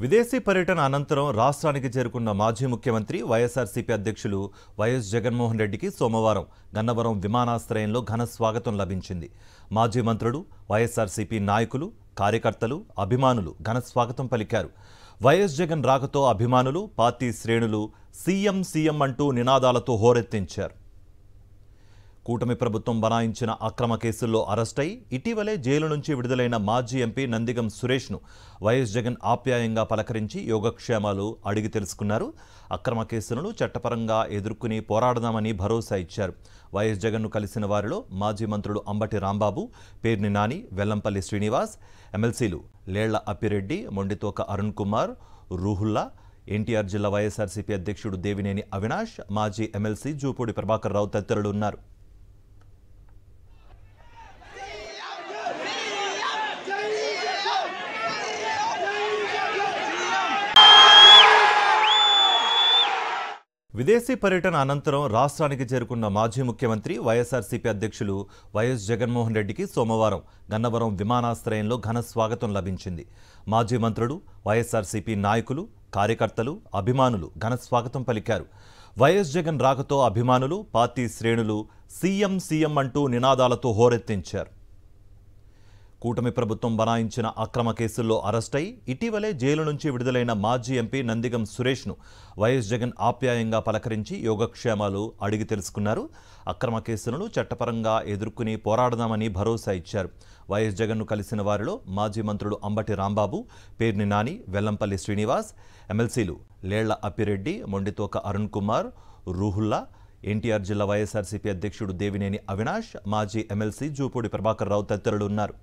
విదేశీ పర్యటన అనంతరం రాష్ట్రానికి చేరుకున్న మాజీ ముఖ్యమంత్రి వైఎస్ఆర్సీపీ అధ్యక్షులు వైఎస్ జగన్మోహన్ రెడ్డికి సోమవారం గన్నవరం విమానాశ్రయంలో ఘన స్వాగతం లభించింది. మాజీ మంత్రులు, వైఎస్ఆర్సీపీ నాయకులు, కార్యకర్తలు, అభిమానులు ఘన స్వాగతం పలికారు. వైఎస్ జగన్ రాకతో అభిమానులు, పార్టీ శ్రేణులు సీఎం సీఎం అంటూ నినాదాలతో హోరెత్తించారు. కూటమి ప్రభుత్వం బనాయించిన అక్రమ కేసుల్లో అరెస్టై ఇటీవలే జైలు నుంచి విడుదలైన మాజీ ఎంపీ నందిగం సురేష్ను వైఎస్ జగన్ ఆప్యాయంగా పలకరించి యోగక్షేమాలు అడిగి తెలుసుకున్నారు. అక్రమ కేసులను చట్టపరంగా ఎదుర్కొని పోరాడదామని భరోసా ఇచ్చారు. వైఎస్ జగన్ను కలిసిన వారిలో మాజీ మంత్రులు అంబటి రాంబాబు, పేర్ని నాని, వెల్లంపల్లి శ్రీనివాస్, ఎమ్మెల్సీలు లేళ్ల అప్పిరెడ్డి, మొండితోక అరుణ్ కుమార్, రూహుల్లా, ఎన్టీఆర్ జిల్లా వైఎస్ఆర్సీపీ అధ్యక్షుడు దేవినేని అవినాష్, మాజీ ఎమ్మెల్సీ జూపూడి ప్రభాకర్ రావు తదితరులు ఉన్నారు. విదేశీ పర్యటన అనంతరం రాష్ట్రానికి చేరుకున్న మాజీ ముఖ్యమంత్రి వైఎస్ఆర్సీపీ అధ్యక్షులు వైఎస్ జగన్మోహన్ రెడ్డికి సోమవారం గన్నవరం విమానాశ్రయంలో ఘన స్వాగతం లభించింది. మాజీ మంత్రులు, వైఎస్ఆర్సీపీ నాయకులు, కార్యకర్తలు, అభిమానులు ఘన స్వాగతం పలికారు. వైఎస్ జగన్ రాకతో అభిమానులు, పార్టీ శ్రేణులు సీఎం సీఎం అంటూ నినాదాలతో హోరెత్తించారు. కూటమి ప్రభుత్వం బనాయించిన అక్రమ కేసుల్లో అరెస్టై ఇటీవలే జైలు నుంచి విడుదలైన మాజీ ఎంపీ నందిగం సురేష్ను వైఎస్ జగన్ ఆప్యాయంగా పలకరించి యోగక్షేమాలు అడిగి తెలుసుకున్నారు. అక్రమ కేసులను చట్టపరంగా ఎదుర్కొని పోరాడదామని భరోసా ఇచ్చారు. వైఎస్ జగన్ను కలిసిన వారిలో మాజీ మంత్రులు అంబటి రాంబాబు, పేర్ని నాని, వెల్లంపల్లి శ్రీనివాస్, ఎమ్మెల్సీలు లేళ్ల అప్పిరెడ్డి, మొండితోక అరుణ్ కుమార్, రూహుల్లా, ఎన్టీఆర్ జిల్లా వైఎస్ఆర్సీపీ అధ్యక్షుడు దేవినేని అవినాష్, మాజీ ఎమ్మెల్సీ జూపూడి ప్రభాకర్ రావు తదితరులు ఉన్నారు.